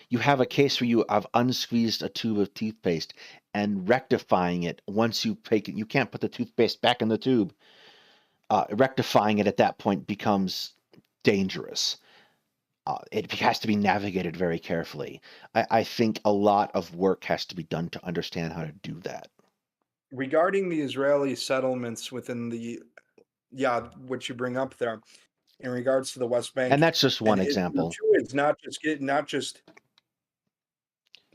you have a case where you have unsqueezed a tube of toothpaste and rectifying it once you take it. You can't put the toothpaste back in the tube. Rectifying it at that point becomes dangerous. It has to be navigated very carefully. I think a lot of work has to be done to understand how to do that. Regarding the Israeli settlements within the, yeah, what you bring up there in regards to the West And Bank that's just and one Israel example. too, it's not just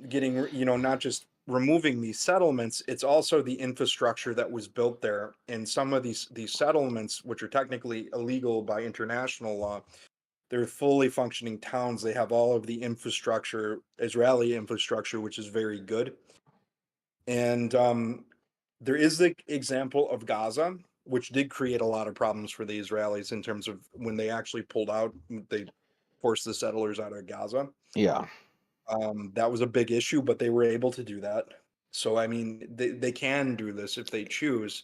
getting, not just removing these settlements, it's also the infrastructure that was built there. And some of these settlements, which are technically illegal by international law, they're fully functioning towns. They have all of the infrastructure, Israeli infrastructure, which is very good. And there is the example of Gaza, which did create a lot of problems for the Israelis in terms of when they actually pulled out, they forced the settlers out of Gaza. Yeah. That was a big issue, but they were able to do that. So, I mean, they can do this if they choose,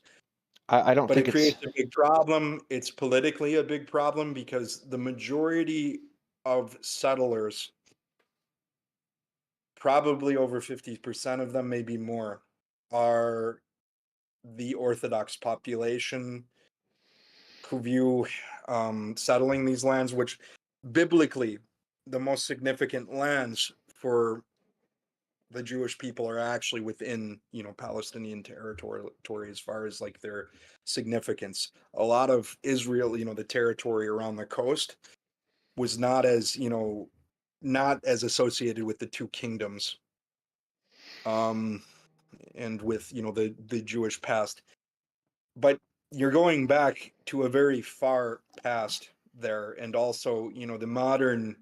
I don't but it think it's creates a big problem. It's politically a big problem because the majority of settlers, probably over 50% of them, maybe more, are the Orthodox population who view settling these lands, which biblically, the most significant lands for the Jewish people are actually within, Palestinian territory as far as like their significance. A lot of Israel, the territory around the coast was not as associated with the two kingdoms, um, and with, the Jewish past. But you're going back to a very far past there, and also, the modern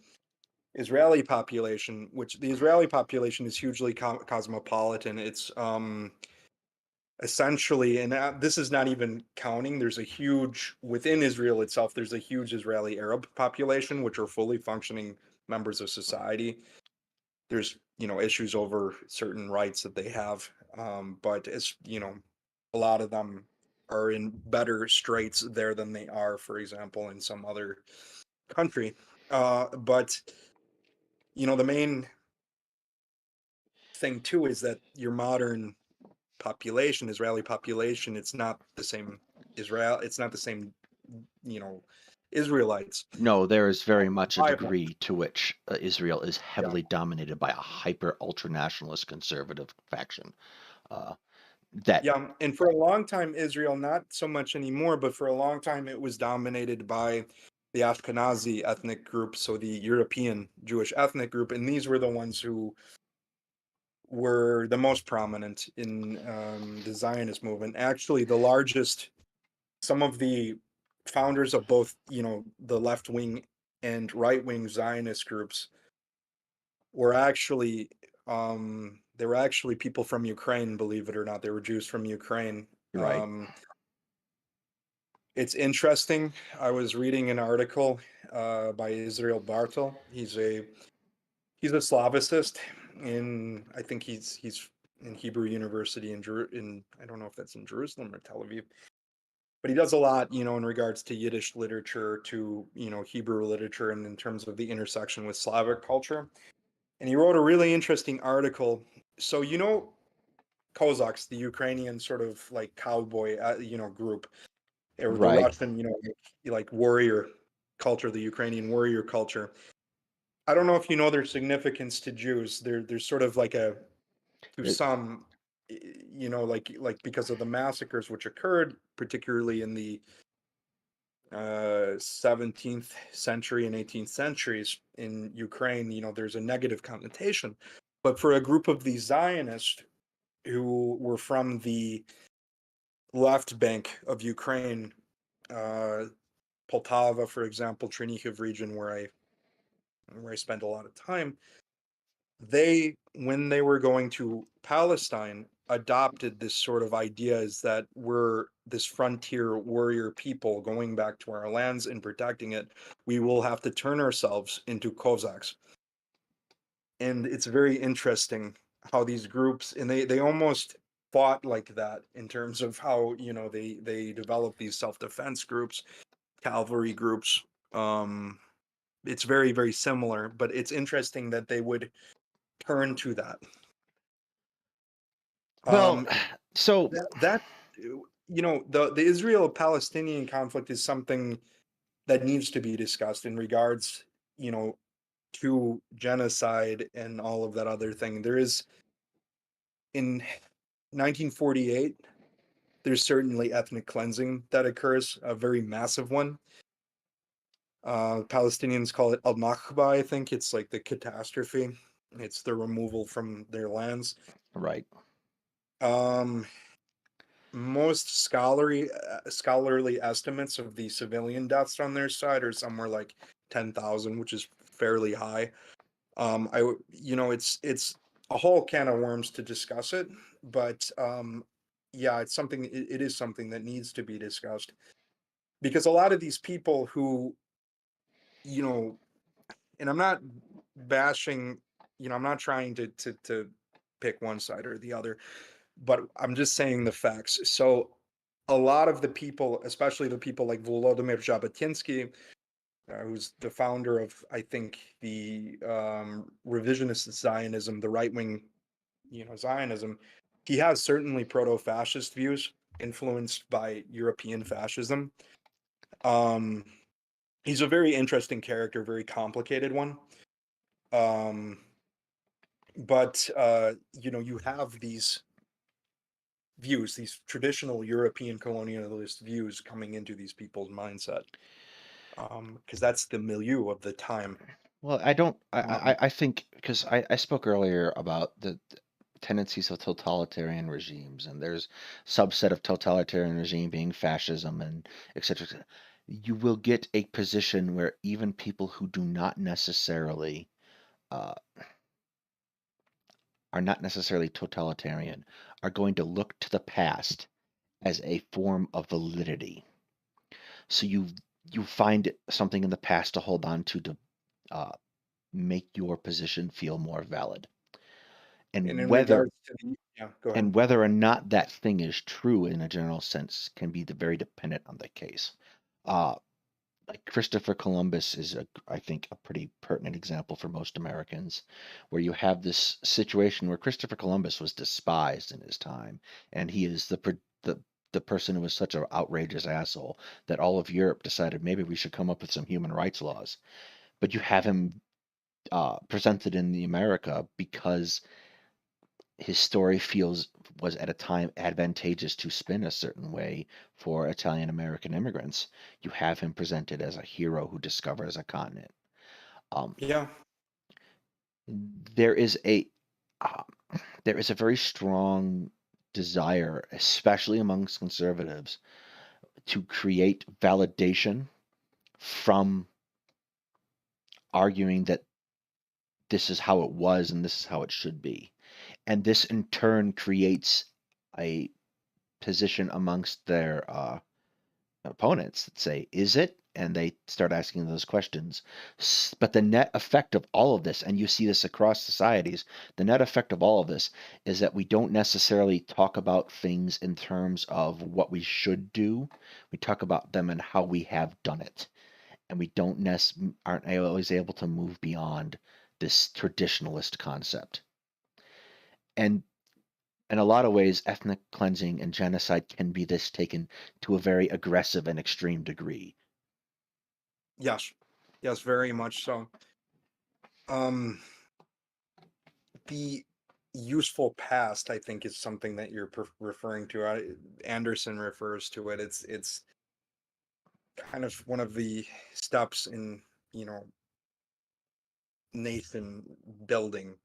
Israeli population, which the Israeli population is hugely cosmopolitan. It's essentially, and this is not even counting, there's a huge, within Israel itself, there's a huge Israeli Arab population, which are fully functioning members of society. There's, issues over certain rights that they have. But it's, a lot of them are in better straits there than they are, for example, in some other country. But, the main thing too is that your modern population, Israeli population, it's not the same it's not the same, you know, Israelites. no, there is very much a Bible. degree to which Israel is Yeah. heavily dominated by a hyper ultra nationalist conservative faction. Uh, that Yeah. And for a long time, Israel, not so much anymore, but for a long time, it was dominated by the Ashkenazi ethnic group, so the European Jewish ethnic group. And these were the ones who were the most prominent in the Zionist movement. Actually, some of the founders of both, the left wing and right wing Zionist groups were actually they were actually people from Ukraine, believe it or not. They were Jews from Ukraine. you're right. It's interesting. I was reading an article by Israel Bartel. He's a Slavicist in, I think he's in Hebrew University in, I don't know if that's in Jerusalem or Tel Aviv, but he does a lot, in regards to Yiddish literature, to, Hebrew literature, and in terms of the intersection with Slavic culture. And he wrote a really interesting article. So, Cossacks, the Ukrainian sort of like cowboy, group, or the Right. Russian, like warrior culture, the Ukrainian warrior culture. I don't know if you know their significance to Jews. There's sort of like to It- some, like because of the massacres which occurred, particularly in the 17th century and 18th centuries in Ukraine, there's a negative connotation. But for a group of these Zionists who were from the left bank of Ukraine, uh, Poltava, for example, Chernihiv region, where I spent a lot of time, they, when they were going to Palestine, adopted this sort of idea is that we're this frontier warrior people going back to our lands and protecting it. We will have to turn ourselves into Cossacks. And it's very interesting how these groups, and they almost fought like that in terms of how, they develop these self-defense groups, cavalry groups. it's very, very similar, but it's interesting that they would turn to that. Well, Um, so that the Israel Palestinian conflict is something that needs to be discussed in regards, you know, to genocide and all of that other thing. There is in 1948, there's certainly ethnic cleansing that occurs, a very massive one. Palestinians call it al-Nakba, I think. It's like the catastrophe. It's the removal from their lands. right, Um, most scholarly estimates of the civilian deaths on their side are somewhere like 10,000, which is fairly high. It's a whole can of worms to discuss it, but yeah, it is something that needs to be discussed because a lot of these people who, you know, and I'm not bashing, I'm not trying to pick one side or the other, but I'm just saying the facts. So a lot of the people, especially the people like Volodymyr Jabotinsky, who's the founder of, I think, the revisionist Zionism, the right wing, Zionism. He has certainly proto-fascist views influenced by European fascism. Um, he's a very interesting character, very complicated one. Um, but you have these views, these traditional European colonialist views coming into these people's mindset, because that's the milieu of the time. well, I don't. Um, I think because I spoke earlier about the tendencies of totalitarian regimes, and there's subset of totalitarian regime being fascism and et cetera, et cetera. You will get a position where even people who do not necessarily uh, are not necessarily totalitarian are going to look to the past as a form of validity. So you find something in the past to hold on to uh, make your position feel more valid. and And in whether regards to the, yeah, go ahead. and whether or not that thing is true in a general sense can be very dependent on the case. Uh, like Christopher Columbus is, I think, a pretty pertinent example for most Americans, where you have this situation where Christopher Columbus was despised in his time, and he is the person who was such an outrageous asshole that all of Europe decided maybe we should come up with some human rights laws. But you have him presented in the America because his story feels was at a time advantageous to spin a certain way for Italian American immigrants. You have him presented as a hero who discovers a continent. Um, Yeah, there is a uh, there is a very strong desire, especially amongst conservatives, to create validation from arguing that this is how it was and this is how it should be. And this in turn creates a position amongst their opponents that say, is it? And they start asking those questions. But the net effect of all of this, and you see this across societies, the net effect of all of this is that we don't necessarily talk about things in terms of what we should do. We talk about them and how we have done it. And we aren't always able to move beyond this traditionalist concept. And in a lot of ways, ethnic cleansing and genocide can be this taken to a very aggressive and extreme degree. yes, yes, very much so. Um, the useful past, I think, is something that you're referring to. Anderson refers to it. It's kind of one of the steps in, you know, nation building,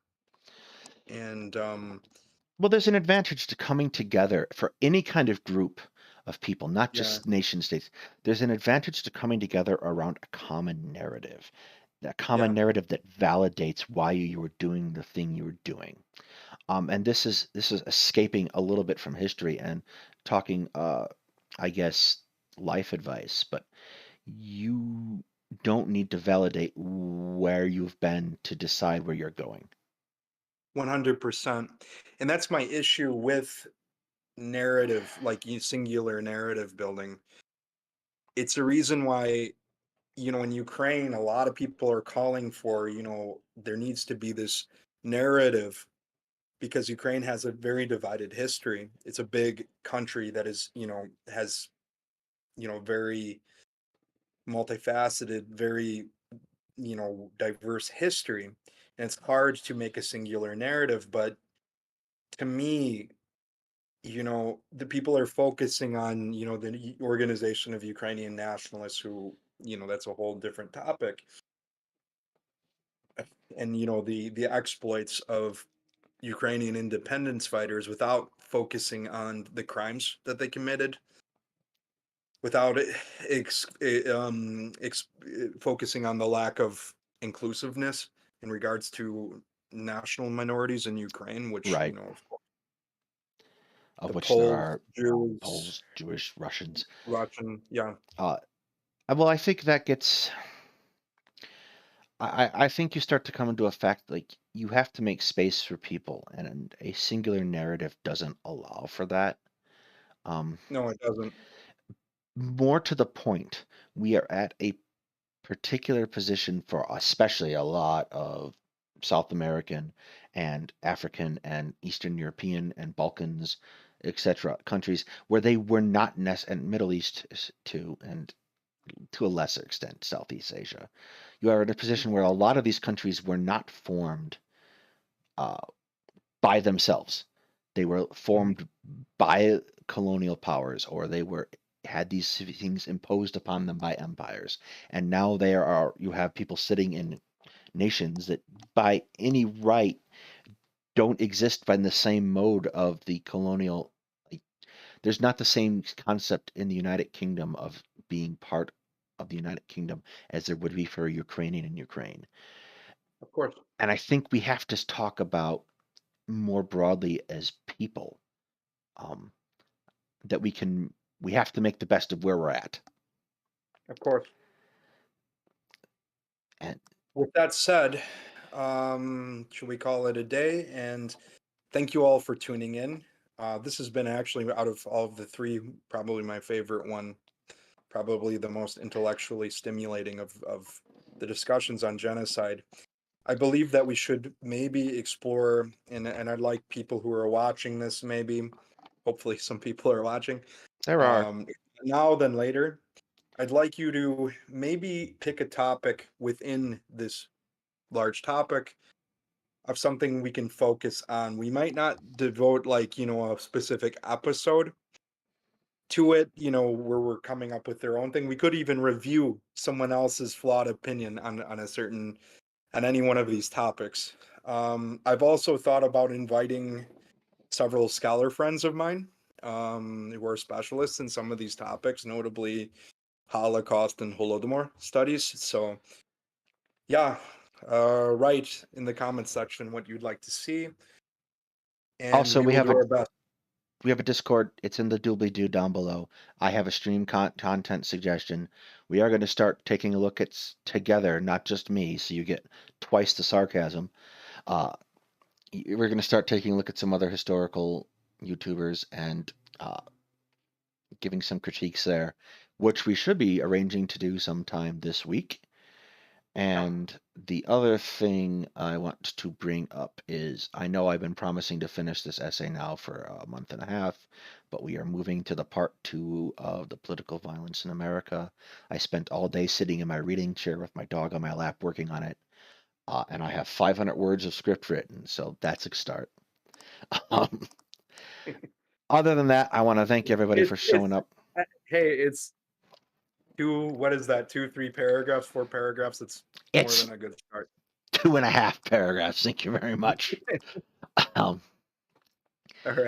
and Well, there's an advantage to coming together for any kind of group of people, not yeah, just nation states. There's an advantage to coming together around a common narrative, a yeah, common narrative that validates why you were doing the thing you were doing. And this is escaping a little bit from history and talking, I guess, life advice. But you don't need to validate where you've been to decide where you're going. 100%. And that's my issue with narrative, like singular narrative building. It's a reason why in Ukraine, a lot of people are calling for, there needs to be this narrative because Ukraine has a very divided history. It's a big country that is, has, very multifaceted, very, diverse history. And it's hard to make a singular narrative, but to me, the people are focusing on, the organization of Ukrainian nationalists who, that's a whole different topic. And, the exploits of Ukrainian independence fighters without focusing on the crimes that they committed, without focusing on the lack of inclusiveness in regards to national minorities in Ukraine, which, right? Of the which there Poles, are Jews, Poles, Jewish, Russians. Russian, yeah, Uh, well, I think that gets. I think you start to come into effect like you have to make space for people, and a singular narrative doesn't allow for that. Um, no, it doesn't. More to the point, we are at a particular position for especially a lot of South American and African and Eastern European and Balkans, etc. countries where they were not and Middle East too, and to a lesser extent Southeast Asia. You are in a position where a lot of these countries were not formed uh, by themselves. They were Mhm. formed by colonial powers, or they were had these things imposed upon them by empires. And now there are you have people sitting in nations that by any right don't exist by the same mode of the colonial, like, there's not the same concept in the United Kingdom of being part of the United Kingdom as there would be for Ukrainian in Ukraine. Of course, And I think we have to talk about more broadly as people, um, that we have to make the best of where we're at. of course. And With that said, should we call it a day? And thank you all for tuning in. This has been actually out of all of the three, probably my favorite one, probably the most intellectually stimulating of the discussions on genocide. I believe that we should maybe explore, and I'd like people who are watching this, maybe, hopefully some people are watching, there are um, now than later. I'd like you to maybe pick a topic within this large topic of something we can focus on. We might not devote like, a specific episode to it, where we're coming up with their own thing. We could even review someone else's flawed opinion on a certain on any one of these topics. I've also thought about inviting several scholar friends of mine, who are specialists in some of these topics, notably Holocaust and Holodomor studies. So yeah, write in the comments section what you'd like to see, and also we will do our best. we have a Discord. It's in the doobly doo down below. I have a stream content suggestion. We are going to start taking a look at together, not just me, so you get twice the sarcasm. Uh, we're going to start taking a look at some other historical YouTubers and uh, giving some critiques there, which we should be arranging to do sometime this week. Yeah. And the other thing I want to bring up is I know I've been promising to finish this essay now for a month and a half, but we are moving to the part two of the political violence in America. I spent all day sitting in my reading chair with my dog on my lap working on it, and I have 500 words of script written, so that's a start. Um, Other than that, I want to thank everybody It's for showing up. hey, it's two. What is that? Two, three paragraphs, four paragraphs. It's more It's than a good start. 2.5 paragraphs. Thank you very much. Um, All right.